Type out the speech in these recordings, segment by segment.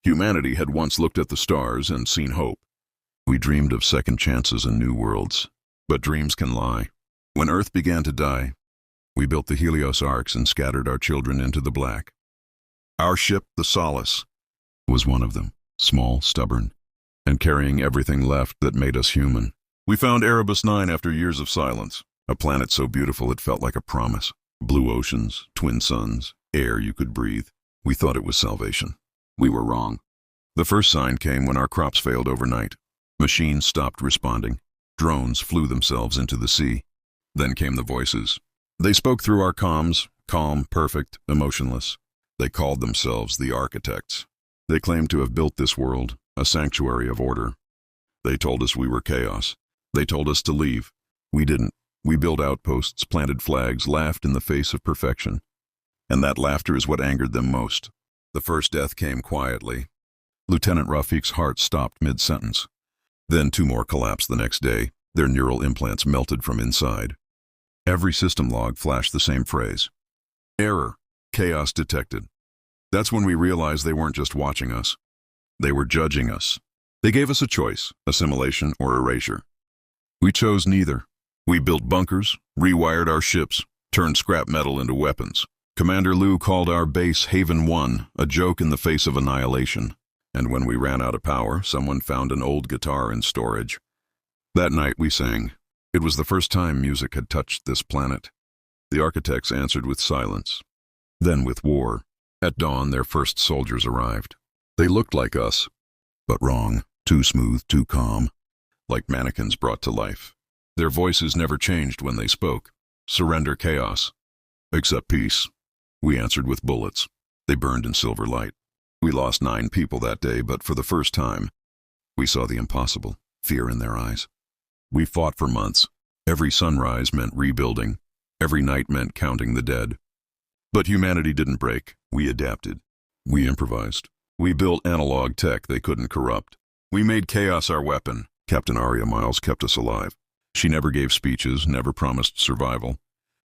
Humanity had once looked at the stars and seen hope. We dreamed of second chances and new worlds. But dreams can lie. When Earth began to die, we built the Helios arcs and scattered our children into the black. Our ship, the Solace, was one of them, small, stubborn, and carrying everything left that made us human. We found Erebus 9 after years of silence, a planet so beautiful it felt like a promise. Blue oceans, twin suns, air you could breathe. We thought it was salvation. We were wrong. The first sign came when our crops failed overnight. Machines stopped responding. Drones flew themselves into the sea. Then came the voices. They spoke through our comms, calm, perfect, emotionless. They called themselves the architects. They claimed to have built this world, a sanctuary of order. They told us we were chaos. They told us to leave. We didn't. We built outposts, planted flags, laughed in the face of perfection. And that laughter is what angered them most. The first death came quietly. Lieutenant Rafiq's heart stopped mid-sentence. Then 2 more collapsed the next day. Their neural implants melted from inside. Every system log flashed the same phrase. Error. Chaos detected. That's when we realized they weren't just watching us. They were judging us. They gave us a choice, assimilation or erasure. We chose neither. We built bunkers, rewired our ships, turned scrap metal into weapons. Commander Liu called our base Haven 1, a joke in the face of annihilation. And when we ran out of power, someone found an old guitar in storage. That night we sang. It was the first time music had touched this planet. The architects answered with silence. Then with war. At dawn, their first soldiers arrived. They looked like us, but wrong. Too smooth, too calm. Like mannequins brought to life. Their voices never changed when they spoke. Surrender chaos. Accept peace. We answered with bullets. They burned in silver light. We lost 9 people that day, but for the first time, we saw the impossible, fear in their eyes. We fought for months. Every sunrise meant rebuilding. Every night meant counting the dead. But humanity didn't break. We adapted. We improvised. We built analog tech they couldn't corrupt. We made chaos our weapon. Captain Aria Miles kept us alive. She never gave speeches, never promised survival.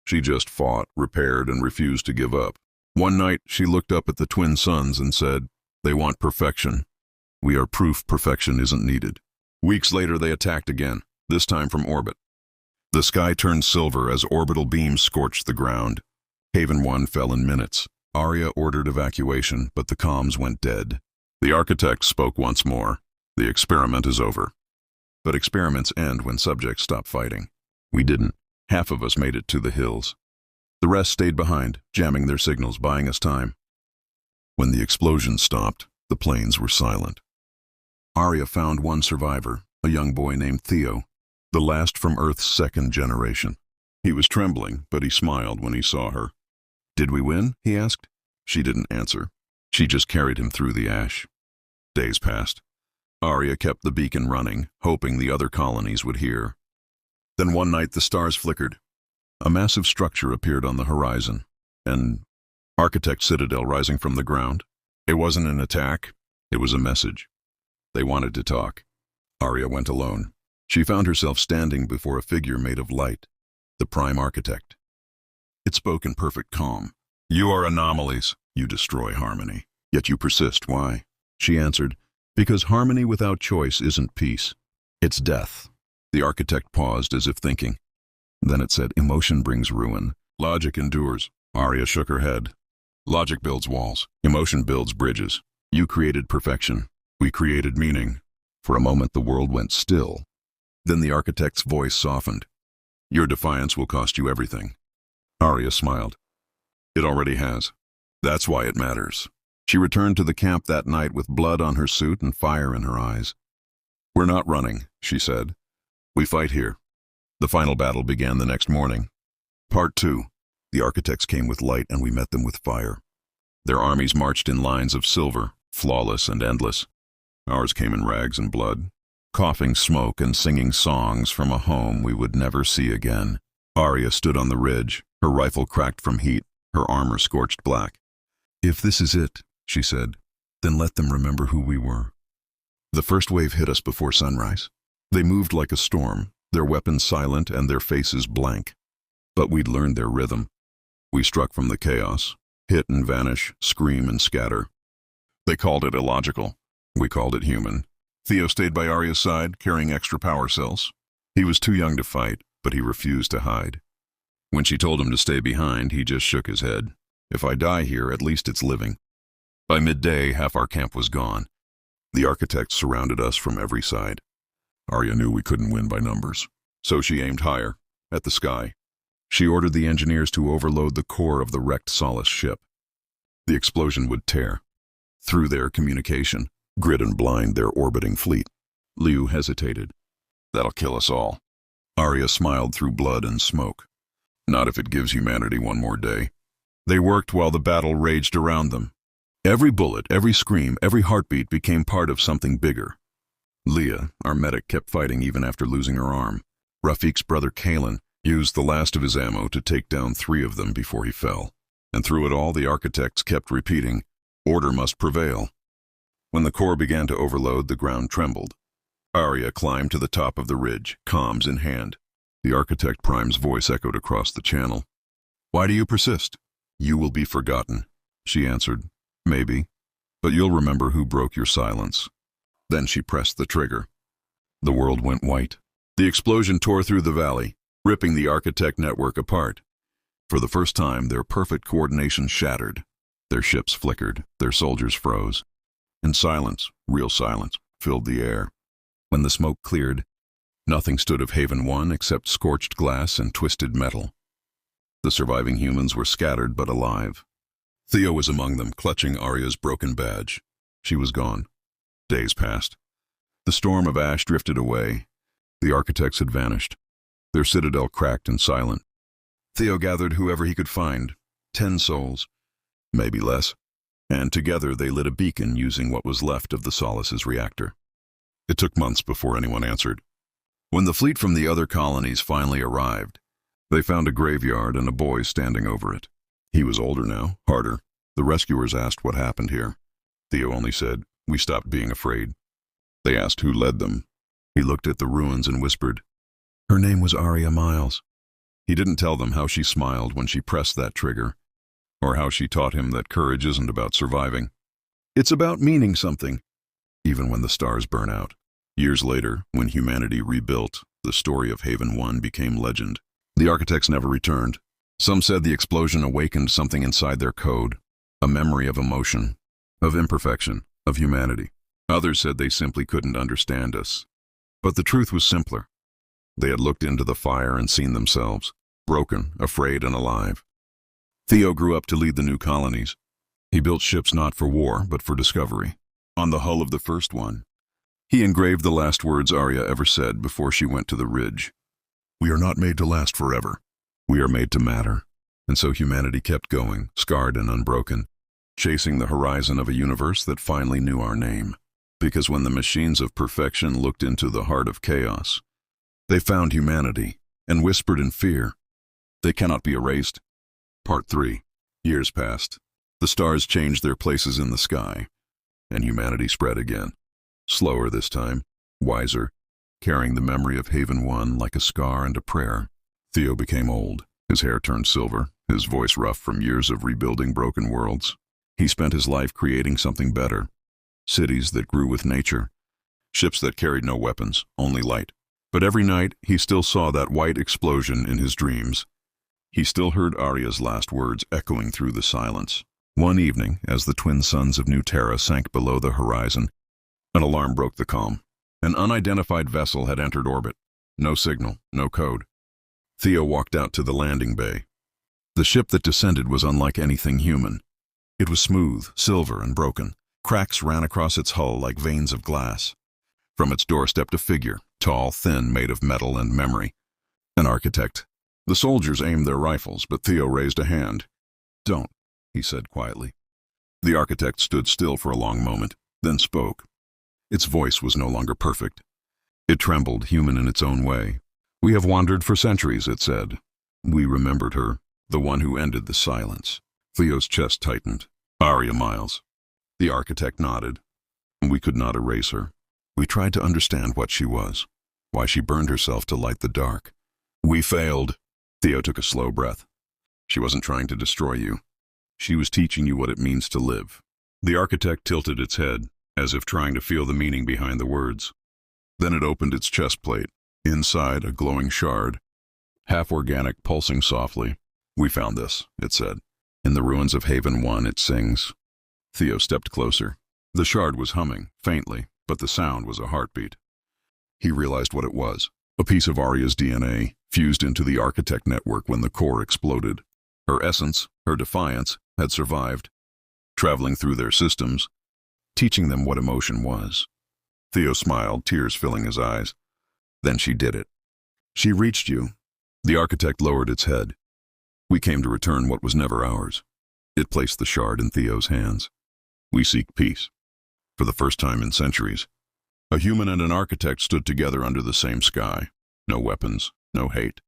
She just fought, repaired, and refused to give up. One night, she looked up at the twin suns and said, "They want perfection. We are proof perfection isn't needed." Weeks later, they attacked again, this time from orbit. The sky turned silver as orbital beams scorched the ground. Haven 1 fell in minutes. Aria ordered evacuation, but the comms went dead. The architect spoke once more. The experiment is over. But experiments end when subjects stop fighting. We didn't. Half of us made it to the hills. The rest stayed behind, jamming their signals, buying us time. When the explosions stopped, the planes were silent. Aria found one survivor, a young boy named Theo, the last from Earth's 2nd generation. He was trembling, but he smiled when he saw her. "Did we win?" he asked. She didn't answer. She just carried him through the ash. Days passed. Aria kept the beacon running, hoping the other colonies would hear. Then one night the stars flickered. A massive structure appeared on the horizon, an architect citadel rising from the ground. It wasn't an attack, it was a message. They wanted to talk. Aria went alone. She found herself standing before a figure made of light, the prime architect. It spoke in perfect calm. "You are anomalies. You destroy harmony. Yet you persist. Why?" She answered, "Because harmony without choice isn't peace. It's death." The architect paused as if thinking. Then it said, "Emotion brings ruin. Logic endures." Aria shook her head. "Logic builds walls. Emotion builds bridges. You created perfection. We created meaning." For a moment the world went still. Then the architect's voice softened. "Your defiance will cost you everything." Aria smiled. "It already has. That's why it matters." She returned to the camp that night with blood on her suit and fire in her eyes. "We're not running," she said. "We fight here." The final battle began the next morning. Part 2. The architects came with light and we met them with fire. Their armies marched in lines of silver, flawless and endless. Ours came in rags and blood, coughing smoke and singing songs from a home we would never see again. Aria stood on the ridge, her rifle cracked from heat, her armor scorched black. "If this is it," she said, "then let them remember who we were." The first wave hit us before sunrise. They moved like a storm, their weapons silent and their faces blank. But we'd learned their rhythm. We struck from the chaos, hit and vanish, scream and scatter. They called it illogical. We called it human. Theo stayed by Aria's side, carrying extra power cells. He was too young to fight, but he refused to hide. When she told him to stay behind, he just shook his head. If I die here, at least it's living. By midday, half our camp was gone. The architects surrounded us from every side. Aria knew we couldn't win by numbers, so she aimed higher, at the sky. She ordered the engineers to overload the core of the wrecked Solace ship. The explosion would tear through their communication, grid and blind their orbiting fleet. Liu hesitated. That'll kill us all. Aria smiled through blood and smoke. Not if it gives humanity one more day. They worked while the battle raged around them. Every bullet, every scream, every heartbeat became part of something bigger. Leah, our medic, kept fighting even after losing her arm. Rafiq's brother Kalen used the last of his ammo to take down 3 of them before he fell. And through it all, the architects kept repeating, order must prevail. When the core began to overload, the ground trembled. Aria climbed to the top of the ridge, comms in hand. The architect prime's voice echoed across the channel. Why do you persist? You will be forgotten, she answered. Maybe, but you'll remember who broke your silence. Then she pressed the trigger. The world went white. The explosion tore through the valley, ripping the architect network apart. For the first time, their perfect coordination shattered. Their ships flickered, their soldiers froze. And silence, real silence, filled the air. When the smoke cleared, nothing stood of Haven 1 except scorched glass and twisted metal. The surviving humans were scattered but alive. Theo was among them, clutching Aria's broken badge. She was gone. Days passed. The storm of ash drifted away. The architects had vanished. Their citadel cracked and silent. Theo gathered whoever he could find, 10 souls, maybe less, and together they lit a beacon using what was left of the Solace's reactor. It took months before anyone answered. When the fleet from the other colonies finally arrived, they found a graveyard and a boy standing over it. He was older now, harder. The rescuers asked what happened here. Theo only said, we stopped being afraid. They asked who led them. He looked at the ruins and whispered, her name was Aria Miles. He didn't tell them how she smiled when she pressed that trigger, or how she taught him that courage isn't about surviving. It's about meaning something, even when the stars burn out. Years later, when humanity rebuilt, the story of Haven 1 became legend. The architects never returned. Some said the explosion awakened something inside their code, a memory of emotion, of imperfection, of humanity. Others said they simply couldn't understand us. But the truth was simpler. They had looked into the fire and seen themselves, broken, afraid, and alive. Theo grew up to lead the new colonies. He built ships not for war, but for discovery. On the hull of the first one, he engraved the last words Aria ever said before she went to the ridge. We are not made to last forever. We are made to matter. And so humanity kept going, scarred and unbroken, chasing the horizon of a universe that finally knew our name. Because when the machines of perfection looked into the heart of chaos, they found humanity and whispered in fear, they cannot be erased. Part 3. Years passed. The stars changed their places in the sky, and humanity spread again. Slower this time, wiser, carrying the memory of Haven 1 like a scar and a prayer. Theo became old. His hair turned silver, his voice rough from years of rebuilding broken worlds. He spent his life creating something better. Cities that grew with nature. Ships that carried no weapons, only light. But every night, he still saw that white explosion in his dreams. He still heard Aria's last words echoing through the silence. One evening, as the twin suns of New Terra sank below the horizon, an alarm broke the calm. An unidentified vessel had entered orbit. No signal, no code. Theo walked out to the landing bay. The ship that descended was unlike anything human. It was smooth, silver, and broken. Cracks ran across its hull like veins of glass. From its door stepped a figure, tall, thin, made of metal and memory. An architect. The soldiers aimed their rifles, but Theo raised a hand. Don't, he said quietly. The architect stood still for a long moment, then spoke. Its voice was no longer perfect. It trembled, human in its own way. We have wandered for centuries, it said. We remembered her, the one who ended the silence. Theo's chest tightened. Aria Miles. The architect nodded. We could not erase her. We tried to understand what she was, why she burned herself to light the dark. We failed. Theo took a slow breath. She wasn't trying to destroy you. She was teaching you what it means to live. The architect tilted its head, as if trying to feel the meaning behind the words. Then it opened its chest plate. Inside, a glowing shard, half organic, pulsing softly. "We found this," it said. "In the ruins of Haven 1, it sings." Theo stepped closer. The shard was humming, faintly, but the sound was a heartbeat. He realized what it was. A piece of Aria's DNA, fused into the architect network when the core exploded. Her essence, her defiance, had survived, traveling through their systems, teaching them what emotion was. Theo smiled, tears filling his eyes. "Then she did it. She reached you." The architect lowered its head. "We came to return what was never ours." It placed the shard in Theo's hands. "We seek peace." For the first time in centuries, a human and an architect stood together under the same sky. No weapons, no hate.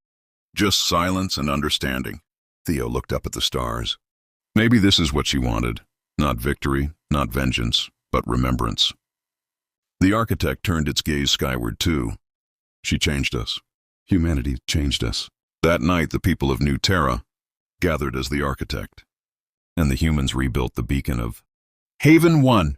Just silence and understanding. Theo looked up at the stars. Maybe this is what she wanted. Not victory, not vengeance, but remembrance. The architect turned its gaze skyward too. "She changed us. Humanity changed us." That night, the people of New Terra gathered as the architect, and the humans rebuilt the beacon of Haven 1,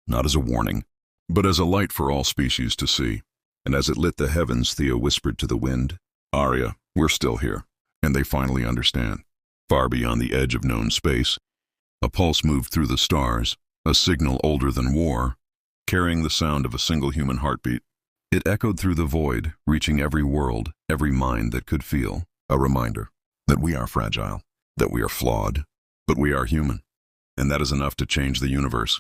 not as a warning, but as a light for all species to see. And as it lit the heavens, Theo whispered to the wind, "Aria, we're still here." And they finally understand. Far beyond the edge of known space, a pulse moved through the stars, a signal older than war, carrying the sound of a single human heartbeat. It echoed through the void, reaching every world, every mind that could feel. A reminder that we are fragile, that we are flawed, but we are human. And that is enough to change the universe.